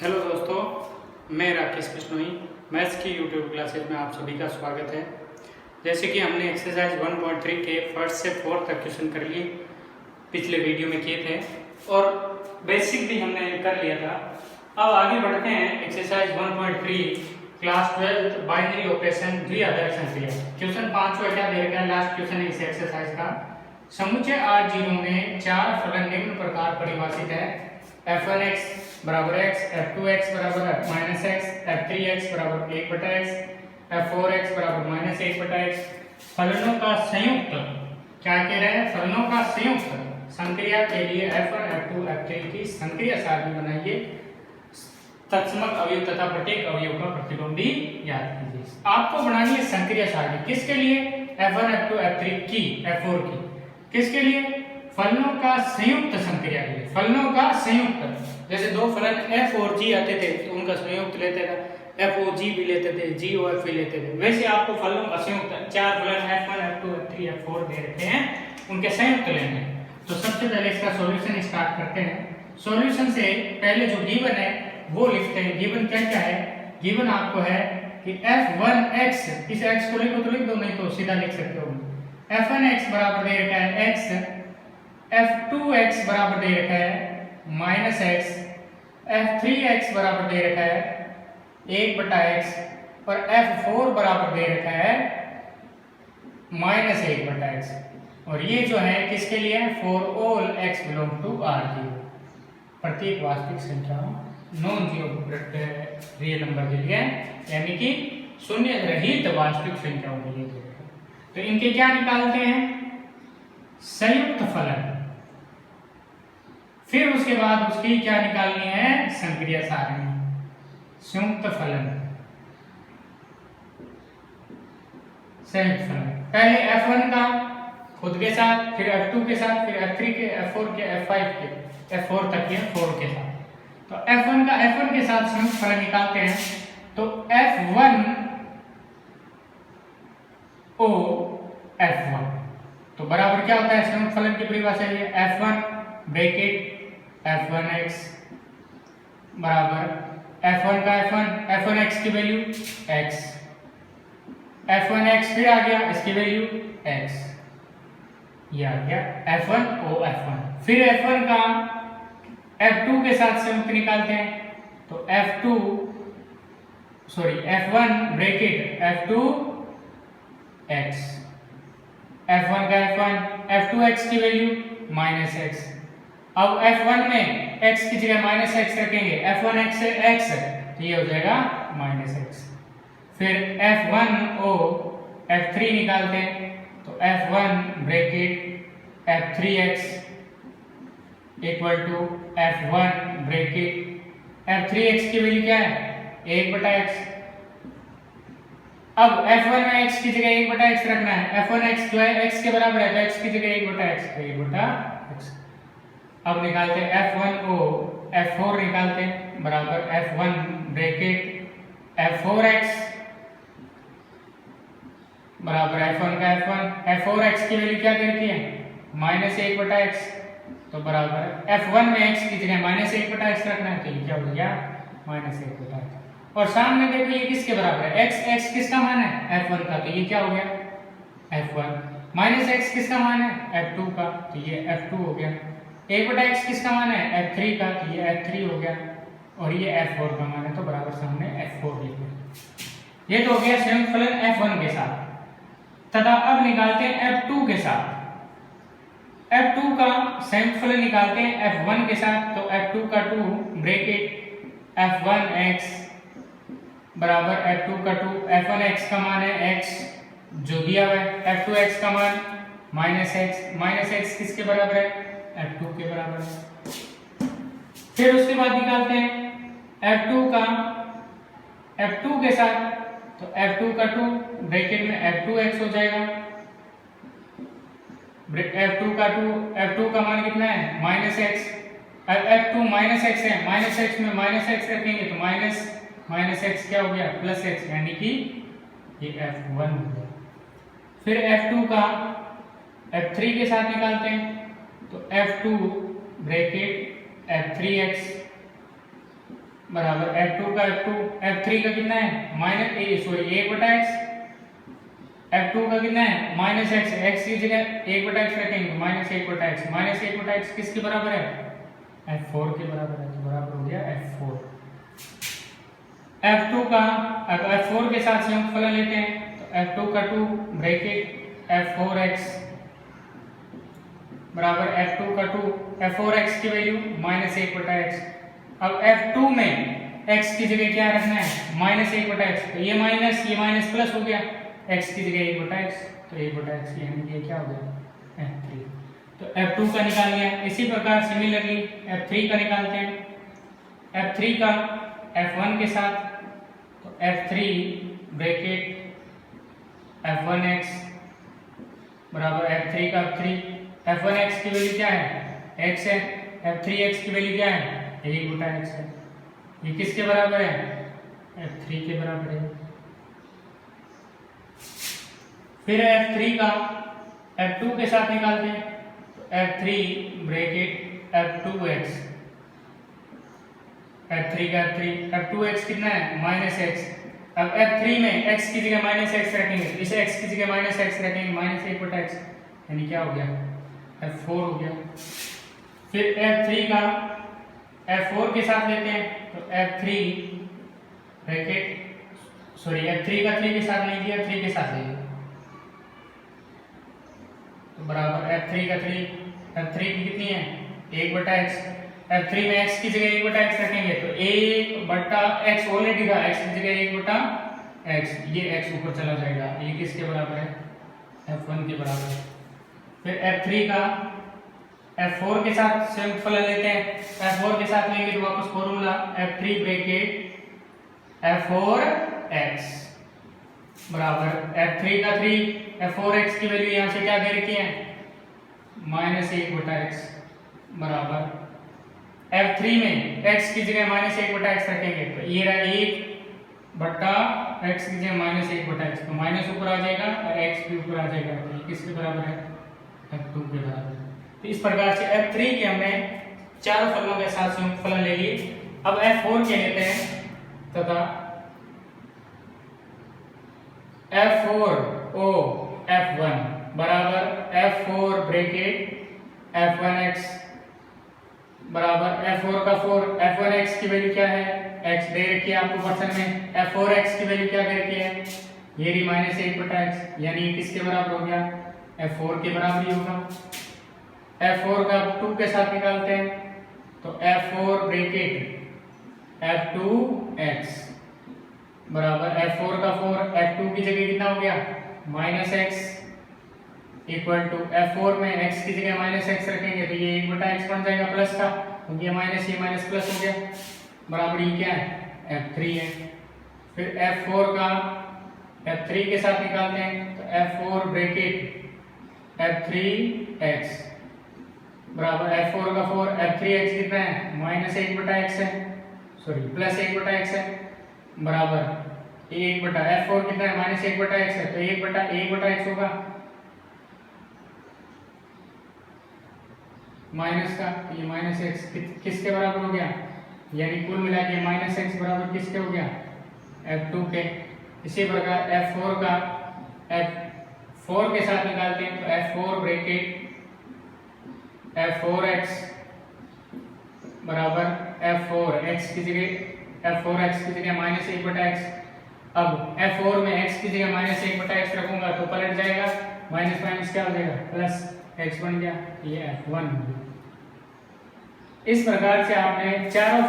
Hello दोस्तों, मैं Rakesh Bishnoi. Maths की यूट्यूब क्लासेज में आप सभी का स्वागत है। जैसे कि हमने एक्सरसाइज 1.3 के फर्स्ट से फोर्थ तक क्वेश्चन कर लिए, पिछले वीडियो में किए थे और बेसिक भी हमने कर लिया था। अब आगे बढ़ते हैं एक्सरसाइज 1.3 क्लास 12 बाइनरी ऑपरेशन द्विआधारी संक्रिया। क्वेश्चन 5 क्या दे रखा है, लास्ट क्वेश्चन है इस एक्सरसाइज का। समुच्चय R0 में चार फलन निम्न प्रकार परिभाषित है: f1x बराबर x, f2x बराबर -x, f3x बराबर 1/x, f4x बराबर -1/x। फलनों का संयुक्त क्या कह रहे हैं? फलनों का संयुक्त संक्रिया के लिए f1, f2, f3 की संक्रिया सारणी बनाइए। तत्समक अवयव तथा प्रत्येक अवयव का प्रतिलोम भी याद कीजिए। आपको बनानी है संक्रिया सारणी। किसके लिए? f1, f2, f3 की, f4 की। किसके लिए? फलनों का संयुक्त संक्रिया के लिए। फलनों का संयुक्त, जैसे दो फलन f और g आते थे तो उनका संयुक्त लेते थे, f और g भी लेते थे, g और f भी लेते थे। वैसे आपको फलनों का संयुक्त चार फलन f1, f2, f3, f4 दे रखे हैं, उनके संयुक्त लेने हैं। तो सबसे पहले इसका सॉल्यूशन स्टार्ट करते हैं। सॉल्यूशन से पहले जो गिवन है वो लिखते हैं। गिवन क्या क्या है? गिवन आपको है कि f1x, इस x को लिखो तो लिख दो, नहीं तो सीधा लिख सकते हो। f1x बराबर दे रखा है x, f2x बराबर दे रखा है -x, f3x बराबर दे रखा है 1/x और f4 बराबर दे रखा है -1/x। और ये जो है किसके लिए है? For all x belong to R0, प्रत्येक वास्तविक संख्या नॉन जीरो रियल नंबर के लिए, यानी कि शून्य रहित वास्तविक संख्याओं के लिए। तो इनके क्या निकालते हैं? संयुक्त फलन। फिर उसके बाद उसकी क्या निकालनी है? संक्रिया सारणी। संयुक्त फलन, संयुक्त फलन। पहले f1 का खुद के साथ, फिर f2 के साथ, फिर f3 के, f4 के, f5 के, f4 तक के, 4 के साथ। तो f1 के साथ संयुक्त फलन निकालते हैं। तो f1 ओ f1 तो बराबर क्या होता है? संयुक्त फलन की परिभाषा ये f1 ब्रैकेट f1x बराबर f1 का f1x की वैल्यू x, f1x फिर आ गया इसकी वैल्यू x, ये आ गया f1 ओ f1। फिर f1 का f2 के साथ संयुक्त निकालते हैं। तो f1 bracket f2 x, f1 का f2x की वैल्यू -x। अब f1 में x की जगह -x रखेंगे, f1x से x तो ये हो जाएगा -x। फिर f1 ओ f3 निकालते हैं। तो f1 bracket f3x equal to f1 bracket f3x की वैल्यू क्या है? 1/x। अब f1 में x की जगह 1/x रखना है। f1x जो है x के बराबर है, तो x की जगह 1/x तो 1/x। अब निकालते हैं f1 ओ f4 निकालते हैं बराबर f1 ब्रैकेट f4x बराबर f1 का f4x की वैल्यू क्या दे रखी है? -1/x। तो बराबर f1 में x की जगह -1/x रखना है, तो ये क्या हो गया? -1/x। और सामने देखो ये किसके बराबर है? x किसका मान है? f1 का, तो ये क्या हो गया? f1। -x किसका मान है? f2 का, तो ये f2 हो गया। 1/x किसका मान है? f3 का, तो ये f3 हो गया। और ये f4 का मान है, तो बराबर सामने f4 लिख दो। ये तो हो गया संयुक्त फलन f1 के साथ। तथा अब निकालते हैं f2 के साथ। f2 का संयुक्त फलन निकालते हैं f1 के साथ। तो f2 का 2 ब्रैकेट f1x बराबर f2 का 2, f1x का मान है x जो दिया हुआ है, f2x का मान -x किसके बराबर है? f2 के बराबर है। फिर उसके बाद निकालते हैं f2 के साथ। तो f2 का 2 ब्रैकेट में f2x हो जाएगा। f2 का मान कितना है? -x। f2 -x है, -x में -x रखेंगे तो -x क्या हो गया? +x, यानी कि ये f1 हो गया। फिर f2 का f3 के साथ निकालते हैं। तो f2 ब्रैकेट f3x बराबर F2 का F2, F3 का कितना है माइनस ए सॉरी 1/x, F2 का कितना है माइनस एक्स, एक्स की जगह 1/x रखेंगे माइनस 1/x, माइनस 1/x किसके बराबर है F4 के बराबर है, तो बराबर हो गया F4। F2 का अब F4 के साथ संयुक्त फलन लेते हैं तो F2 का 2 ब्रैकेट F4x बराबर F2 का 2, F4x की वैल्यू माइनस 1/x। अब F2 में x की जगह क्या रखना है माइनस 1/x, तो ये माइनस प्लस हो गया, x की जगह 1/x, तो 1/x यानी ये क्या हो गया F3। तो F2 का निकाल लिया। इसी प्रकार सिमिलरली F3 का निकालते हैं। F3 का F1 के साथ तो F3 ब्रैकेट F1x बराबर F3 का F3, F1x की वैल्यू क्या है x है, F3x की वैल्यू क्या है 1/x है। ये किसके बराबर है F3 के बराबर है। फिर F3 का F2 के साथ निकालते हैं तो F3 ब्रैकेट F2x, F3 का F3, F2x कितना है माइनस x। अब F3 में x की जगह माइनस x रखेंगे, इसे x की जगह माइनस x रखेंगे माइनस 1/x, यानी क्या हो गया F4 हो गया। फिर F3 का F4 के साथ लेते हैं तो F3 ब्रैकेट सॉरी F3 का 3 के साथ नहीं दिया, 3 के साथ लेंगे तो बराबर F3 का 3, F3 की कितनी है 1/x, F3 में x की जगह 1/x रखेंगे तो 1/x ऑलरेडी था, x की जगह 1/x, ये x ऊपर चला जाएगा, ये किसके बराबर है F1 के बराबर। फिर F3 का F4 के साथ संयुक्त फलन लेते हैं, F4 के साथ लेंगे तो वापस फॉर्मूला F3 ब्रैकेट F4x बराबर F3 का 3, F4x की वैल्यू यहाँ से क्या दे रखी है माइनस 1/x बराबर F3 में x की जगह माइनस 1/x रखेंगे तो ये रहा 1/x की जगह माइनस 1/x, तो माइनस ऊपर आ जाएगा और x भी ऊपर आ जाएगा, तो ये किसके बराबर है F2 के बराबर। तो इस प्रकार से F3 के हमने चारों फलनों के साथ संयुक्त फलन ले लिए। अब F4 के लेते हैं तथा F4 O F1 बराबर F4 ब्रैकेट F1x बराबर F4 का 4, F1x की वैल्यू क्या है x दे रखी है आपको क्वेश्चन में, F4x की वैल्यू क्या दे रखी है ये रही माइनस 1/x, यानी किसके बराबर हो गया F4 के बराबर ही होगा। F4 का 2 के साथ निकालते हैं तो F4 ब्रैकेट F2x बराबर F4 का 4, F2 की जगह कितना हो गया minus x equal to F4 में x की जगह माइनस x रखेंगे तो ये 1/x बन जाएगा प्लस का, क्योंकि ये माइनस प्लस हो गया बराबर ये क्या है F3 है। फिर F4 का F3 के साथ निकालते हैं तो F4 ब्रैकेट F3x बराबर F4 का 4, F3x कितना है माइनस 1/x है सॉरी प्लस 1/x है बराबर ये 1 बटा F4 कितना है माइनस 1/x है तो 1/x होगा माइनस का, ये माइनस एक्स किसके बराबर हो गया, यानी कुल मिला के माइनस एक्स बराबर किसके हो गया F2 के। इसी प्रकार F4 का F4 के साथ निकालते हैं तो F4 ब्रैकेट F4x बराबर F4x की जगह माइनस 1/x। अब F4 में x की जगह माइनस 1/x रखूंगा तो पलट जाएगा, माइनस माइनस क्या हो जाएगा प्लस x बन गया, ये F1। इस प्रकार से आपने चारों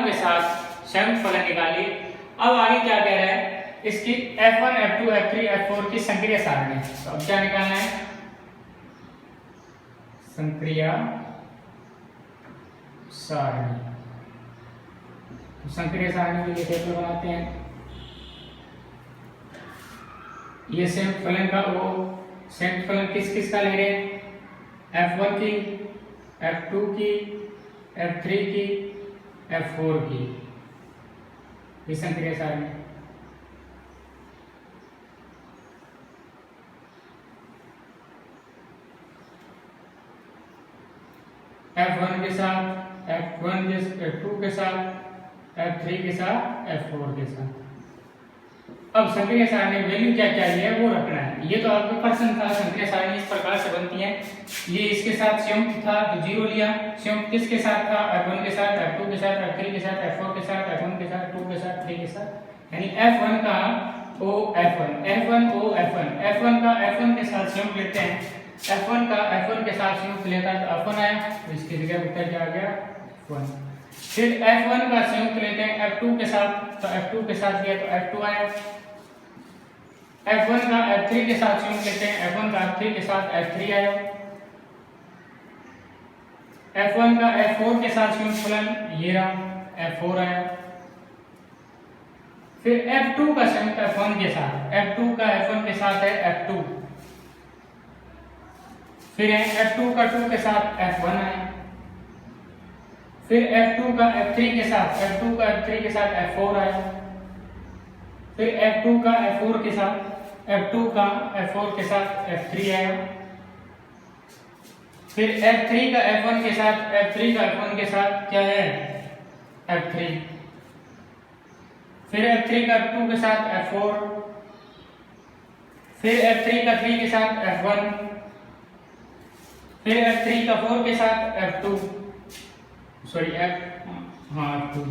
के साथ संयुक्त फलन निकाली। अब आगे क्या कह रहा है, इसकी F1 F2 F3 F4 की संक्रिया सारणी। तो अब क्या निकालना है, संक्रिया सारणी। तो संक्रिया सारणी के लिए टेबल बनाते हैं। ये संयुक्त फलन का संयुक्त फलन किस का ले रहे हैं, F1 की, F2 की, F3 की, F4 की, ये संक्रिया सारणी। F1 के साथ F2 के साथ F3 के साथ F4 के साथ। अब संक्रिय सारणी वैल्यू क्या क्या है वो रखना है। ये तो आपका प्रश्न था, संक्रिय सारणी इस प्रकार से बनती है। ये इसके साथ संयुक्त था तो 0 लिया, संयुक्त किसके साथ था, F1 के साथ, F2 के साथ, F3 के साथ, F4 के साथ, F1 के साथ, 2 के साथ, 3 के साथ, यानी F1 का O F1, F1 O F1, F1 का F1 के साथ संयुक्त लेते हैं, F1 का F1 के साथ संयुक्त लेता है तो F1 आया, तो इसकी जगह उत्तर क्या आ गया, F1। फिर F1 का संयुक्त लेते हैं F2 के साथ, तो F2 के साथ लिया तो F2 आया। F1 का F3 के साथ संयुक्त लेते हैं, F1 का F3 के साथ F3 आया। F1 का F4 के साथ संयुक्त फलन ये रहा, F4 आया। फिर F2 का संयुक्त F1 के साथ, F2 का F1 के साथ है F2। फिर F2 का 2 के साथ F1 आया। फिर F2 का F3 के साथ, F2 का F3 के साथ F4 आया। फिर F2 का F4 के साथ, F2 का F4 के साथ F3 आया। फिर F3 का F1 के साथ, F3 का F1 के साथ क्या है, F3। फिर F3 का F2 के साथ F4। फिर F3 का 3 के साथ F1। फिर F3 का 4 के साथ F2, सॉरी F2।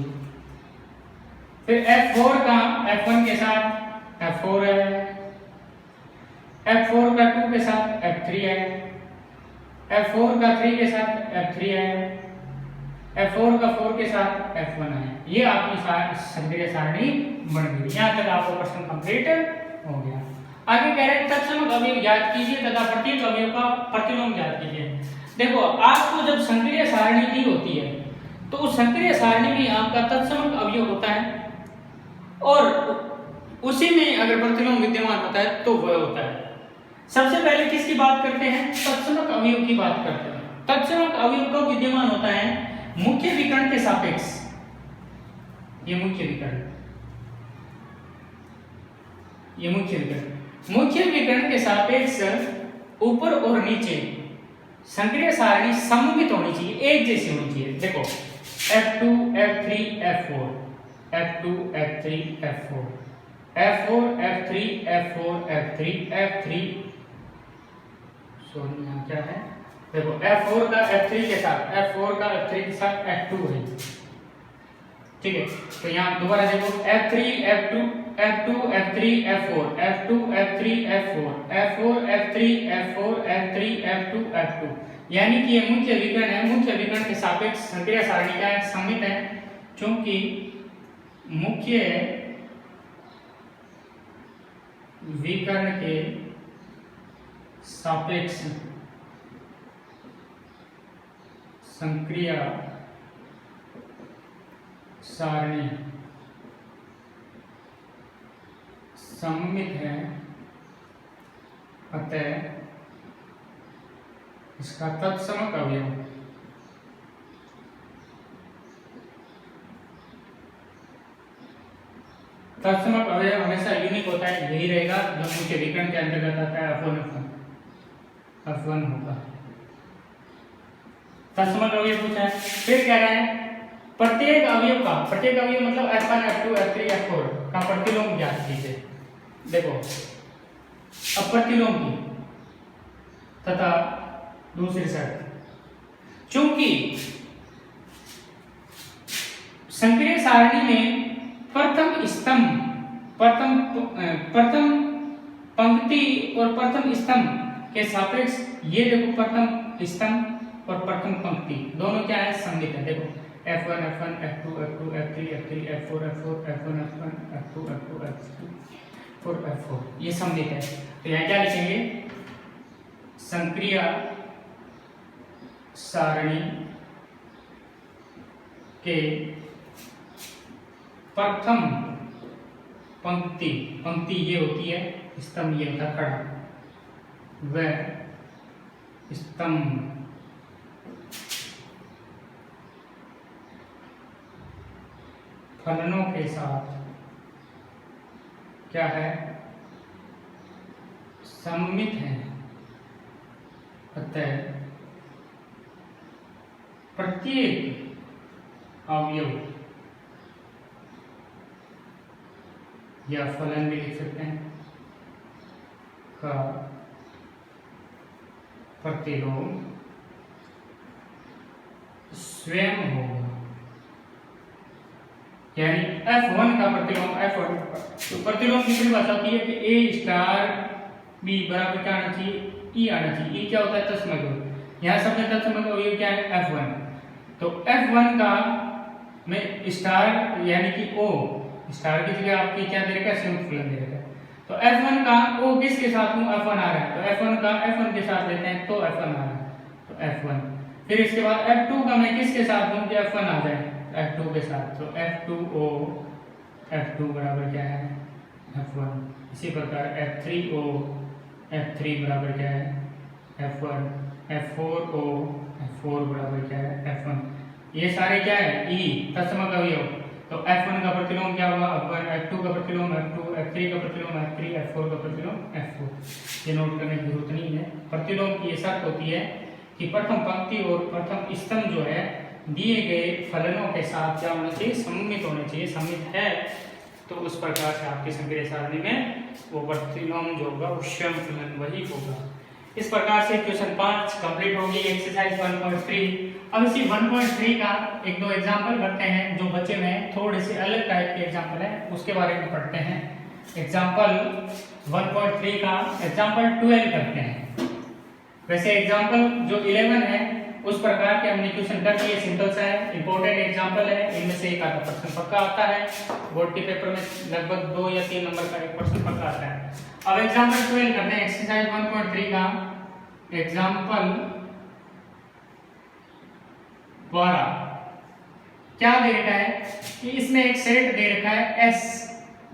फिर F4 का F1 के साथ F4 है। F4 का 2 के साथ F3 है। F4 का 3 के साथ F3 है। F4 का 4 के साथ F1 है। ये आपकी संक्रिय सारणी बन गई। यहाँ तक आपको प्रश्न कंप्लीट हो गया। आगे कह रहे हैं तत्समक अवयव ज्ञात कीजिए तथा प्रत्येक अवयव का प्रतिलोम ज्ञात कीजिए। देखो आपको जब संक्रिय सारणी दी होती है तो उस संक्रिय सारणी में आपका तत्समक अवयव होता है और उसी में अगर प्रतिलोम विद्यमान होता है तो वह होता है। सबसे पहले किसकी बात करते हैं, तत्समक अवयव की बात करते हैं। तत्समक अवयव कब विद्यमान होता है, मुख्य विकर्ण के सापेक्ष। ये मुख्य विकर्ण, ये मुख्य विकर्ण के सापेक्ष ऊपर और नीचे संक्रिय सारणी सममित होनी चाहिए, एक जैसी होनी चाहिए। देखो F2 F3 F4, F2 F3 F4, F4 F3 F4 F3 F3, sorry यहाँ क्या है, देखो F4 का F3 के साथ, F4 का F3 के साथ F2 है, ठीक है। तो यहाँ दोबारा देखो F3 F2 F2 F3 F4, F2 F3 F4, F4 F3 F4 F3 F2 F2, यानी कि ये मुख्य विकर्ण है। मुख्य विकर्ण के सापेक्ष संक्रिय सारणी क्या है, सममित है। क्योंकि मुख्य विकर्ण के सापेक्ष संक्रिय सारणी सममित है, अतः इसका तत्समक अवयव तत्समक अवयव हमेशा यूनिक होता है, यही रहेगा जो मुख्य विकर्ण के अंतर्गत आता है, F1 होगा। तत्समक अवयव पूछा है। फिर कह रहे हैं प्रत्येक अवयव मतलब F1 F2 F3 F4 का प्रतिलोम ज्ञात कीजिए। देखो अब प्रतिलोम की तथा दूसरी शर्त, चूंकि संक्रिय सारणी में प्रथम स्तंभ, प्रथम पंक्ति और प्रथम स्तंभ के सापेक्ष, ये देखो प्रथम स्तंभ और प्रथम पंक्ति दोनों क्या है, सममित है। देखो F1 F1 F2 F2 F3 F3 F4 F4 F1 F1 F2 F2 F4 F4, ये सममित है। तो यहाँ क्या लिखेंगे, संक्रिय सारणी के प्रथम पंक्ति ये होती है, स्तंभ ये होता है खड़ा, वह स्तंभ फलनों के साथ क्या है, सममित है, अतः प्रत्येक अवयव या फलन भी लिख सकते हैं, का प्रतिलोम स्वयं होगा, यानी F1 का प्रतिलोम F1। तो प्रतिलोम की परिभाषा होती है कि A स्टार B बराबर क्या आना चाहिए, E आना चाहिए। E क्या होता है, तत्समक। यहाँ सब में तत्समक हो, ये क्या है, F1। तो F1 का में स्टार यानी कि O स्टार की जगह आपकी क्या दे रखा है, संयुक्त फलन दे रखा है। तो F1 का O किसके साथ में, F1 आ रहा है, तो F1 का F1 के साथ लेते हैं तो F1 आ रहा है, तो F1। फिर इसके बाद F2 का मैं किसके साथ लूं कि F1 आ जाए, F2 के साथ, तो F2O F2 बराबर क्या है, F1। इसी प्रकार F3O F3 बराबर क्या है, F1। F4O F4 बराबर क्या है, F1। ये सारे क्या है, E तत्समक अवयव। तो F1 का प्रतिलोम क्या होगा, F1। F2 का प्रतिलोम F2, F3 का प्रतिलोम F3, F4 का प्रतिलोम F4। ये नोट करने की जरूरत नहीं है। प्रतिलोम की ये शर्त होती है कि प्रथम पंक्ति और प्रथम स्तंभ जो है दिए गए फलनों के साथ क्या होना चाहिए, सममित होने चाहिए। सममित है तो उस प्रकार से आपकी संक्रिय सारणी में वो प्रतिलोम जो होगा वो स्वयं फलन वही होगा। इस प्रकार से क्वेश्चन 5 कंप्लीट होगी, एक्सरसाइज 1.3। अब इसी 1.3 का एक दो एग्जांपल करते हैं जो बचे हुए हैं, थोड़े से अलग टाइप के एग्जांपल है, उसके बारे में पढ़ते हैं। एग्जांपल 1.3 का एग्जांपल 12 करते हैं। वैसे एग्जांपल जो 11 है उस प्रकार के हमने क्वेश्चन कर दिए, सिंपल सा है, इंपॉर्टेंट एग्जांपल है, इनमें से एक आधा प्रश्न पक्का आता है। बोर्ड के पेपर में लगभग 2 या 3 नंबर का एक प्रश्न पक्का आता है। अब एग्जांपल 12 करते हैं, एक्सरसाइज 1.3 का एग्जांपल 12। क्या दे रखा है कि इसमें एक सेट दे रखा है, S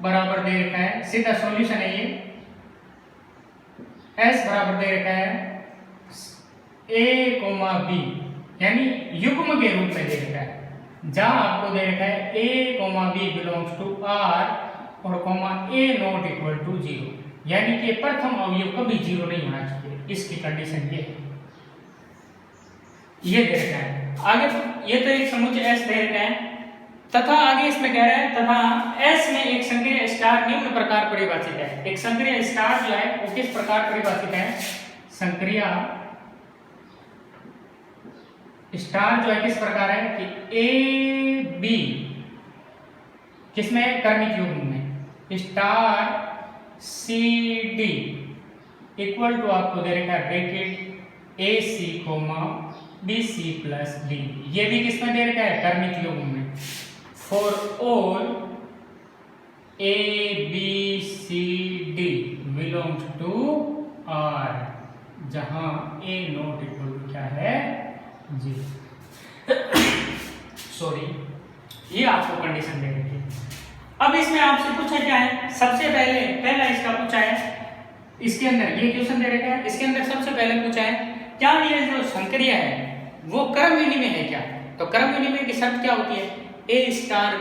बराबर दे रखा है, सीधा सॉल्यूशन है ये। S बराबर दे रखा है A, B, यानी युग्म के रूप में दे रखा है। जहां आपको दे रखा है A, B belongs to R और A नॉट इक्वल टू 0, यानी कि प्रथम अवयव कभी 0 नहीं होना चाहिए। इसकी कंडीशन ये दे रखा है। आगे ये तो एक समुच्चय S दे रखा है, तथा आगे इसमें कह रहा है तथा S में एक संक्रिय स्टार निम्न प्रकार परिभाषित है। एक संक्रिय स्टार जो है वो किस प्रकार परिभाषित है, संक्रिय स्टार जो है किस प्रकार है कि A B किसमें, कर्मिक युग्म में, star C D equal to आपको दे रखा है bracket AC BC plus D, ये भी किसमें दे रखा है, कर्मिक युग्म में। For all A B C D belongs to R, जहां A नॉट इक्वल टू क्या है, जी सॉरी, ये आपको कंडीशन दे रखी है। अब इसमें आपसे पूछा क्या है, सबसे पहला इसका पूछा है, इसके अंदर ये क्वेश्चन दे रखा है, इसके अंदर सबसे पहले पूछा है क्या ये जो संक्रिया है वो क्रम विनिमय है क्या। तो क्रम विनिमय की शर्त क्या होती है, A star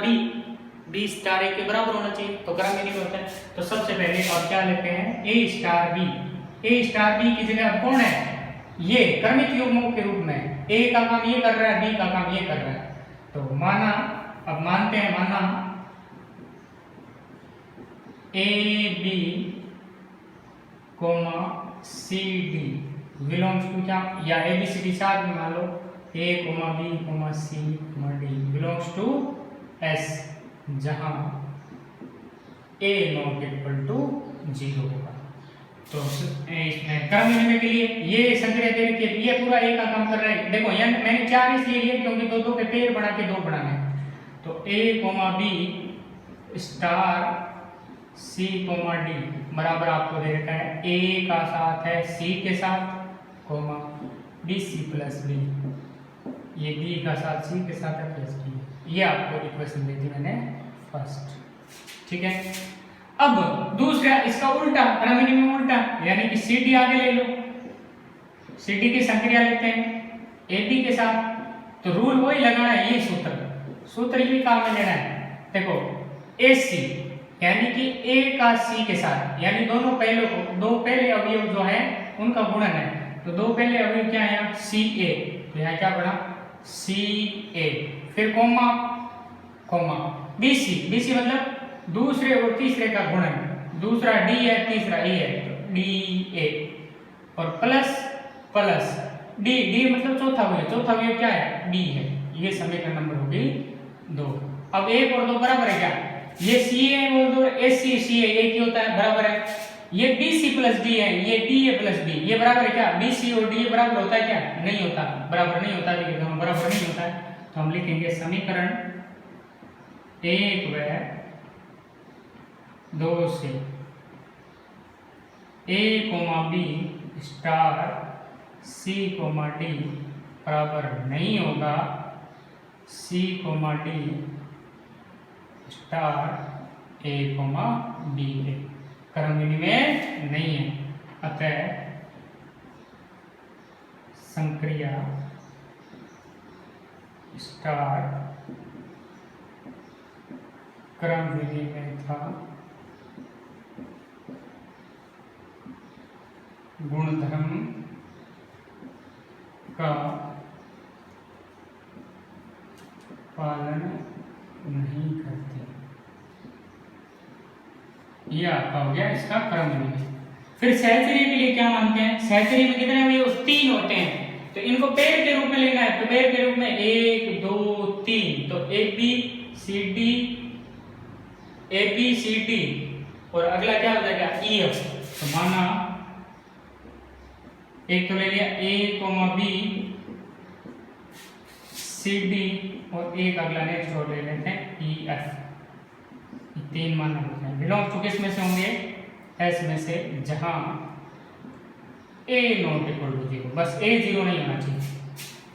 B star A के बराबर होना चाहिए, तो क्रम विनिमय होता है। तो सबसे पहले आप क्या लेते हैं, A स्टार B की जगह कौन है, ये कर्मिक युग्मों के रूप में A का काम ये कर रहा है, B का काम ये कर रहा है। तो माना, अब मानते हैं, माना AB C D belongs to क्या, या ABCD साथ में मान लो A B C D belongs to S, जहां A नॉट इक्वल टू 0 होगा। तो इसमें क्रम विनिमय के लिए ये संक्रिया दे रखी है, ये पूरा A का काम कर रहा है। देखो यहाँ मैंने 4 इसलिए लिए क्योंकि दो के पेड़ बना के 2 बनाने। तो A B star C D बराबर आपको दे रखा है A का साथ है C के साथ, BC प्लस D, ये B का साथ C के साथ है प्लस D, ये आपको इक्वेशन दे दी मैंने फर्स्ट, ठीक है। अब दूसरा इसका उल्टा, क्रम विनिमय उल्टा, यानी कि CD आगे ले लो, CD की संक्रिया लेते हैं AB के साथ, तो रूल वही लगाना है, ये सूत्र ये काम में लेना है। देखो AC यानी कि A का C के साथ, यानी दो पहले अवयव जो है उनका गुणन है। तो दो पहले अवयव क्या है यहाँ, CA, तो यहाँ क्या पड़ा CA, फिर कोमा BC मतलब दूसरे और तीसरे का गुणन, दूसरा डी है तीसरा ए है तो डी ए, और प्लस प्लस डी, डी मतलब चौथा अवयव, चौथा अवयव क्या है डी है, ये समीकरण नंबर होगी 2। अब 1 और 2 बराबर है क्या, ये सी ए बोल दो, एस सी सी ए एक ही होता है बराबर है, ये बी सी प्लस डी है, ये डी ए प्लस डी, ये बराबर है क्या, बी सी और डी ए बराबर होता है क्या, नहीं होता, बराबर नहीं होता, लेकिन हम बराबर नहीं होता है तो हम लिखेंगे समीकरण 1 व 2 से ए कोमा बी स्टार सी कोमा डी बराबर नहीं होगा सी कोमा डी स्टार ए कोमा बी है, क्रम विनिमय नहीं है, अतः संक्रिया स्टार क्रम विनिमय था गुणधर्म का पालन नहीं करते, ये आपका हो गया इसका क्रम विनिमय। फिर सहचर्य के लिए क्या मानते हैं, सहचर्य में कितने अवयव 3 होते हैं तो इनको पेड़ के रूप में लेना है, तो पेड़ के रूप में 1 2 3, तो ए बी सी डी और अगला क्या हो जाएगा ई एफ, तो माना एक तो ले लिया ए कोमा बी सी डी और एक अगला नेक्स्ट रो ले लेते हैं ई एफ, 3 माना होते हैं, बिलोंग टू किस में से होंगे एस में से, जहां ए नॉट इक्वल टू 0, बस ए 0 नहीं होना चाहिए।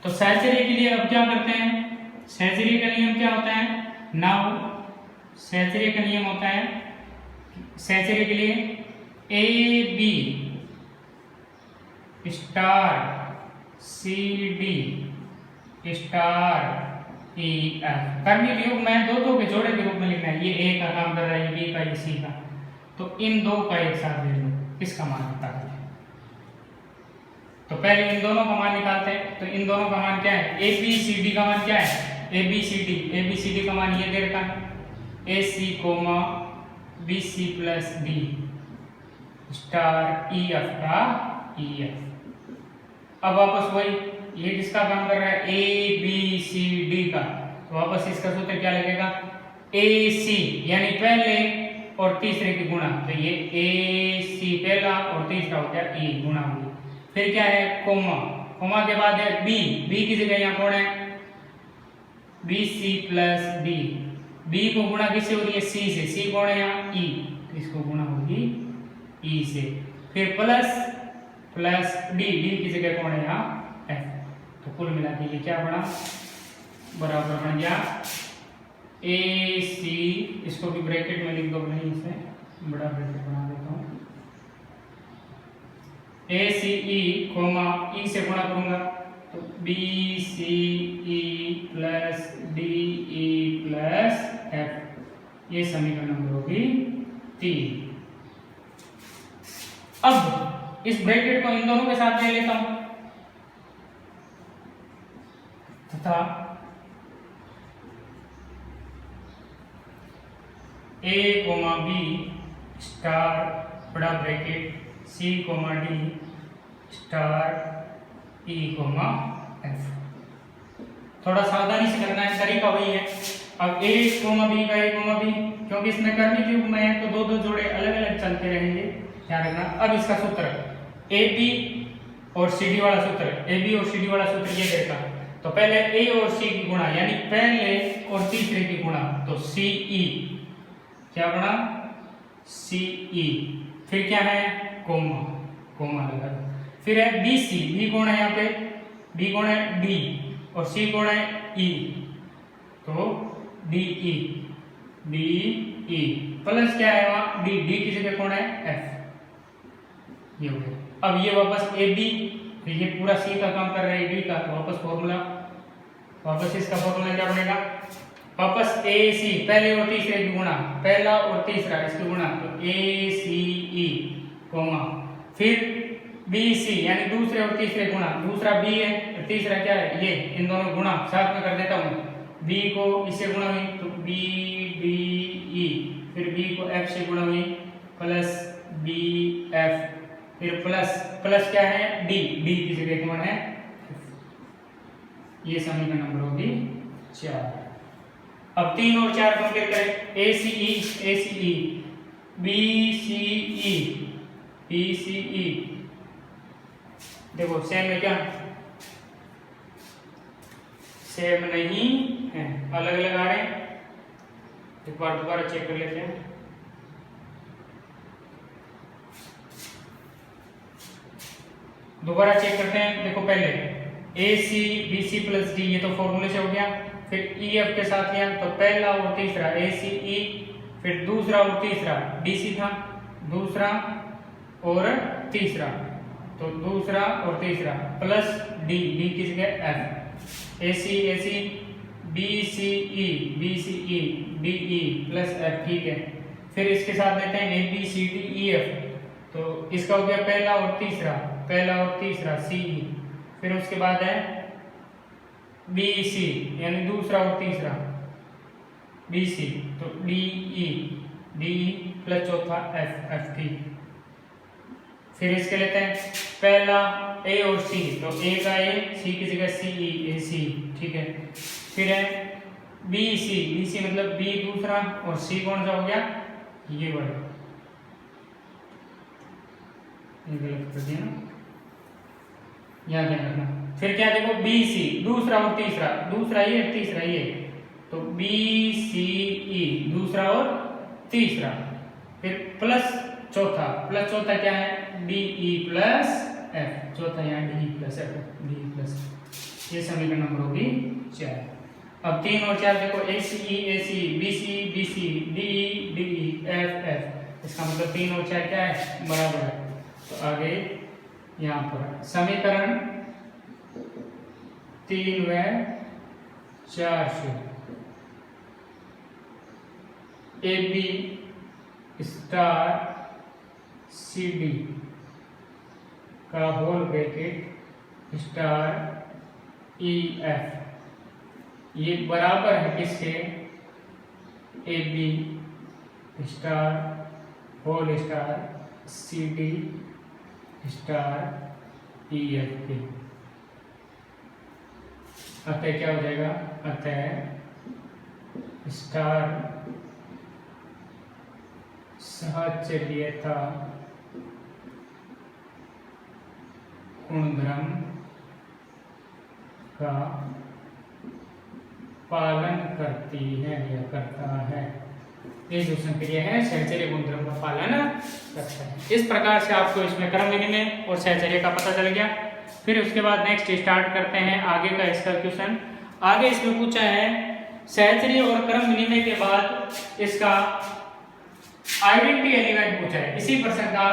तो सहचर्य के लिए अब क्या करते हैं, सहचर्य का नियम क्या होता है, नाउ सहचर्य का नियम होता है, सहचर्य के लिए A B star C D star E F, कर्मिक योग में 2 के जोड़े के रूप में लिखना है, ये ए का काम कर रहा है, ये बी का, ये सी का, तो इन 2 का एक साथ ले लो, इसका मान होता है। तो पहले इन दोनों का मान निकालते हैं, तो इन दोनों का मान क्या है, ए बी सी डी का मान क्या है, ए बी सी डी का मान ये दे रखा है, A C comma B C plus D star E F का ई एफ। अब वापस वही, ये किसका काम कर रहा है, ए बी सी डी का, तो वापस इसका सूत्र क्या लगेगा, ए सी यानी पहले और तीसरे की गुणा, तो ये ए सी पहला और तीसरा हो गया ई गुणा होगी, फिर क्या है कोमा, कोमा के बाद है बी, बी की जगह यहाँ कौन है B C plus D, B को गुणा किससे हो रही है सी से, सी कौन है यहाँ ई, तो इसको गुणा होगी ई से, फिर प्लस प्लस डी, डी की जगह कौन है यहाँ एफ, तो कुल मिला के ये क्या बना बराबर बन गया ए सी, इसको भी ब्रैकेट में लिख दो, नहीं इसमें बड़ा ब्रैकेट बना देता हूँ, ए सी ई कोमा ई से गुणा करूंगा तो B C E plus D E plus F, ये समीकरण नंबर होगी 3। अब इस ब्रैकेट को इन दोनों के साथ ले लेता हूं तथा ए कोमा बी स्टार बड़ा bracket C comma D star E comma F, थोड़ा सावधानी से करना है, तरीका वही है। अब ए कोमा बी का ए कोमा बी, क्योंकि इसमें कर्मिक युग में है तो 2 जोड़े अलग अलग चलते रहेंगे, ध्यान रखना। अब इसका सूत्र ए बी और सी डी वाला सूत्र, ए बी और सी डी वाला सूत्र ये देखा, तो पहले ए और सी की गुणा यानी पहले और तीसरे की गुणा, तो सी ई क्या बना सी ई, फिर क्या है कोमा, कोमा लगा, फिर है बी सी, बी कौन है यहाँ पे, बी कौन है डी और सी कौन है ई, तो डी ई प्लस क्या है वहां डी, डी की जगह कौन है एफ, ये हो गया। अब ये वापस ए बी, ये पूरा सी का काम कर रहा है डी का, तो वापस फॉर्मूला, वापस इसका फॉर्मूला क्या बनेगा, वापस ए सी पहले और तीसरे की गुणा, पहला और तीसरा इसकी गुणा, तो ए सी ई कोमा, फिर बी सी यानी दूसरे और तीसरे गुणा, दूसरा बी है तीसरा क्या है ये, इन दोनों गुणा साथ में कर देता हूँ, बी को इससे गुणा हुई तो बी डी ई फिर बी को एफ से गुणा हुई प्लस बी एफ, फिर प्लस प्लस क्या है डी, डी की जगह कौन है, ये समीकरण नंबर होगी 4। अब 3 और 4 कंपेयर करें, ए सी ई, बी सी ई, देखो सेम है क्या, सेम नहीं है, अलग अलग आ रहे हैं। एक बार दोबारा चेक कर लेते हैं। दोबारा चेक करते हैं, देखो पहले A C B C plus D, ये तो फॉर्मूले से हो गया। फिर ई एफ के साथ लिया तो पहला और तीसरा ए सी ई, फिर दूसरा और तीसरा डी सी था, दूसरा और तीसरा, तो दूसरा और तीसरा प्लस डी, डी की जगह F, A C B C E D E plus F, ठीक है। फिर इसके साथ लेते हैं A B C D E F, तो इसका हो गया पहला और तीसरा सी ई, फिर उसके बाद है बी सी यानी दूसरा और तीसरा बी सी, तो डी ई प्लस चौथा एफ, एफ की। फिर इसके लेते हैं पहला ए और सी, तो ए का ए, सी की जगह सी ई, ए सी, ठीक है। फिर है बी सी मतलब बी दूसरा, और सी कौन सा हो गया, ये वाला, ये गलत कर दिया ना, यहाँ ध्यान रखना। फिर क्या देखो बी सी दूसरा और तीसरा, दूसरा ये तीसरा ये, तो बी सी ई दूसरा और तीसरा, फिर प्लस चौथा क्या है डी ई प्लस एफ, चौथा यहाँ D E plus F, D E plus, ये समीकरण नंबर होगी 4। अब 3 और 4 देखो A C B C D E F F, इसका मतलब 3 और 4 क्या है, बराबर है। तो आगे यहाँ पर समीकरण 3 व 4 से A B star C D का whole bracket star E F, ये बराबर है किसके, A B star whole star C D star E F के। अतः क्या हो जाएगा, अतः स्टार सहचर्यता गुणधर्म का पालन करती है या करता है, ये जो संक्रिया है सहचर्य गुणधर्म का पालन करता है। इस प्रकार से आपको इसमें क्रम विनिमय और सहचर्य का पता चल गया। फिर उसके बाद नेक्स्ट स्टार्ट करते हैं आगे का इसका क्वेश्चन। आगे इसमें पूछा है सहचर्य और क्रम विनिमय के बाद इसका आइडेंटिटी एलिमेंट पूछा है। इसी प्रश्न का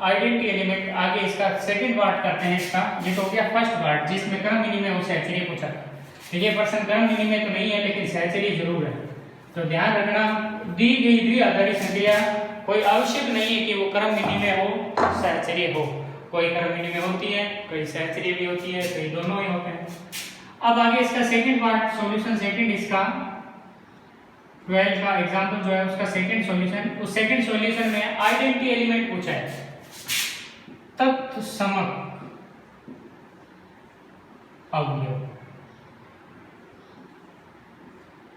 आइडेंटिटी एलिमेंट आगे इसका सेकंड पार्ट करते हैं इसका, ये तो हो गया फर्स्ट पार्ट जिसमें क्रम विनिमय और सहचर्य पूछा। तो ये प्रश्न क्रम विनिमय तो नहीं है लेकिन सहचर्य जरूर है, तो ध्यान रखना दी गई द्विआधारी संक्रिया कोई आवश्यक नहीं है कि वो क्रम विनिमय हो सहचर्य हो, कोई क्रम विनिमय होती है, कोई सहचर्य भी होती है, कोई दोनों ही होते हैं। अब आगे इसका सेकंड पार्ट सॉल्यूशन, सेकंड इसका 12 का एग्जांपल जो है उसका सेकंड सॉल्यूशन, उस सेकंड सॉल्यूशन में आइडेंटिटी एलिमेंट पूछा है तत्समक अवयव,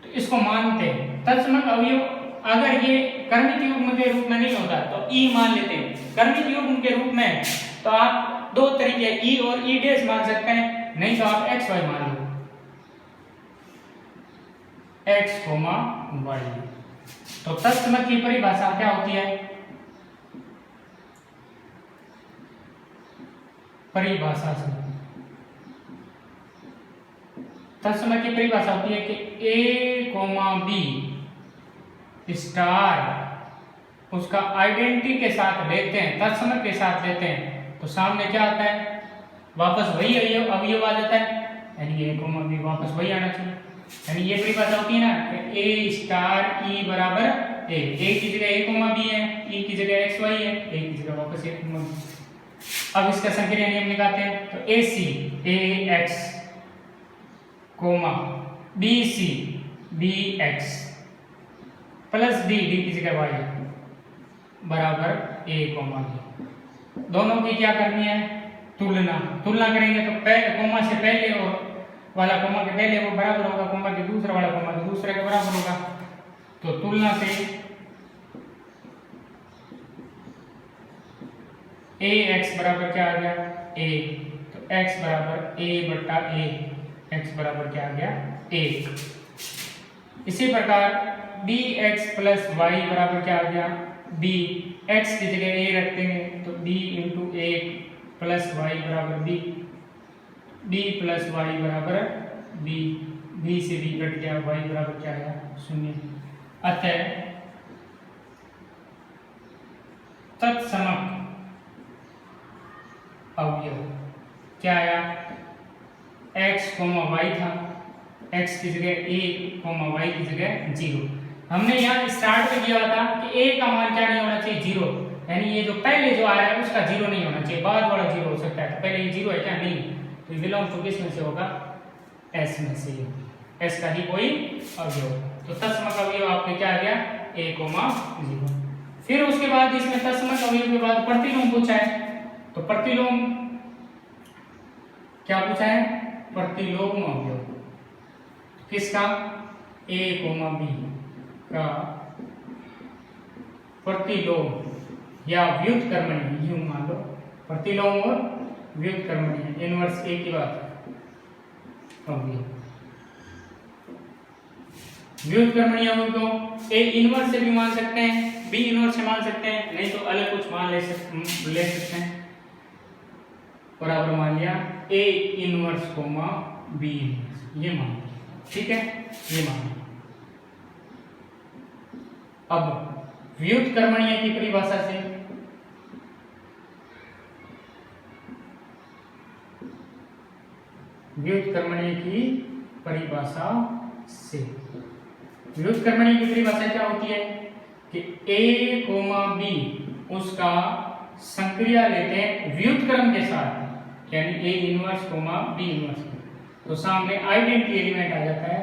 तो इसको मानते हैं तत्समक अवयव। अगर ये कर्मित युग्म के रूप में नहीं होता तो ई मान लेते हैं, कर्मित युग्म के रूप में तो आप दो तरीके ई और ई डैश मान सकते हैं, नहीं तो आप एक्स वाई मान लो, एक्स कोमा वाई। तो तत्समक की परिभाषा क्या होती है, परिभाषा से तत्समक की परिभाषा होती है कि ए कोमा बी स्टार उसका आइडेंटिटी के साथ लेते हैं, तत्समक के साथ लेते हैं, तो सामने क्या आता है, वापस वही अवयव आ जाता है, यानी ए कोमा बी वापस वही आना चाहिए। यानी ये परिभाषा होती है ना कि ए स्टार ई बराबर ए की जगह ए कोमा बी है, ई की जगह एक्स वाई है, ए की जगह वापस ए कोमा बी। अब इसका संक्रिया नियम निकालते हैं, तो A C A X comma B C B X plus D, D की जगह वाई बराबर ए कोमा बी। दोनों की क्या करनी है? तुलना। तुलना करेंगे तो कोमा से पहले और वाला कोमा के पहले वो बराबर होगा, कोमा के दूसरा वाला कोमा के दूसरे के बराबर होगा। तो तुलना से ए एक्स बराबर क्या आ गया? ए। तो x बराबर a बट्टा a, x बराबर क्या आ गया? 1। इसी प्रकार b x प्लस वाई बराबर क्या आ गया? b। x की जगह a रख देंगे तो b इंटू 1 प्लस वाई बराबर b, b प्लस वाई बराबर b, b से b कट गया, y बराबर क्या आया? 0। अतः तत्समक अवयव क्या आया? x, y था, x की जगह a, y की जगह 0। हमने यहाँ स्टार्ट में किया था कि a का मान क्या नहीं होना चाहिए? 0, यानी ये जो पहले जो आ रहा है उसका 0 नहीं होना चाहिए, बाद वाला 0 हो सकता है। तो पहले ये 0 है क्या? नहीं। तो बिलोंग टू किस में से होगा? s में से, s का ही कोई अवयव। तो तत्समक अवयव आपने क्या आ गया? a, 0। फिर उसके बाद इसमें तत्समक अवयव के बाद प्रतिलोम पूछा है। तो प्रतिलोम क्या पूछा है? प्रतिलोम अवयव किसका? a, b का प्रतिलोम या व्युत्क्रमणीय, यूं मान लो प्रतिलोम और व्युत्क्रमणीय, इनवर्स a की बात अवयव। व्युत्क्रमणीय अवयव को a इनवर्स से भी मान सकते हैं, b इनवर्स से मान सकते हैं, नहीं तो अलग कुछ मान ले सकते हैं। बराबर मान लिया a inverse comma b inverse, ये मान लिया। ठीक है, ये मान लिया। अब व्युत्क्रमणीय की परिभाषा से व्युत्क्रमणीय की परिभाषा से व्युत्क्रमणीय की परिभाषा क्या होती है कि a, b उसका संक्रिया लेते हैं व्युत्क्रम के साथ, यानी a इनवर्स b इनवर्स। तो सामने आइडेंटिटी एलिमेंट आ जाता है,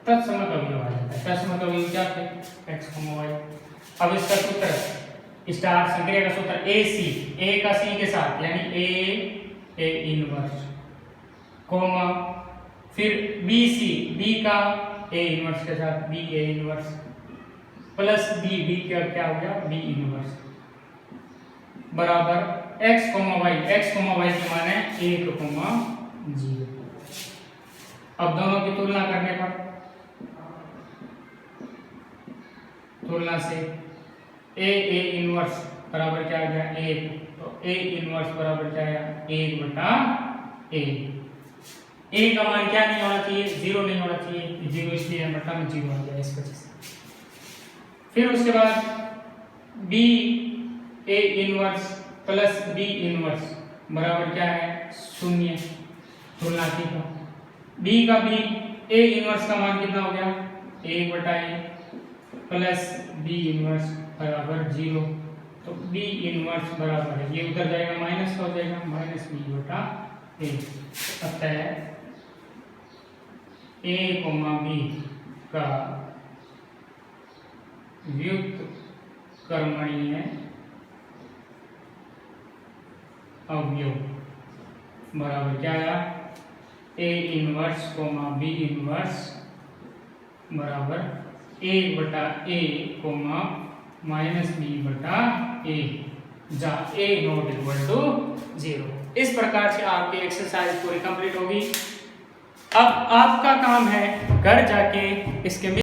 तत्समक अवयव आ जाता है। तत्समक अवयव क्या थे? x, y। अब इसका सूत्र स्टार संक्रिया का सूत्र AC, a का c के साथ यानी a इनवर्स कोमा, फिर BC, b का a इनवर्स के साथ b a inverse plus b का क्या हो गया? b इनवर्स बराबर x, y। x, y के मान है 1, 0। अब दोनों की तुलना करने पर तुलना से a इनवर्स बराबर क्या आ गया? 1। तो a इनवर्स बराबर क्या आया? 1 बटा a। a का मान क्या नहीं होना चाहिए? 0 नहीं होना चाहिए, 0 इसलिए बटा में 0 आ गया इस वजह से। फिर उसके बाद b a inverse plus b inverse बराबर क्या है? 0। तुलना की तो b का b a इनवर्स का मान कितना हो गया? 1 बटा a प्लस b इनवर्स बराबर 0। तो b इनवर्स बराबर है, ये उधर जाएगा माइनस का हो जाएगा, माइनस b बटा a। अतः a, b का व्युत्क्रमणीय अवयव बराबर क्या आया? a इनवर्स b इनवर्स बराबर 1 बटा a कोमा माइनस b बटा a, जहाँ a नॉट इक्वल टू 0। इस प्रकार से आपकी एक्सरसाइज पूरी कंप्लीट होगी। अब आपका काम है घर जाके इसके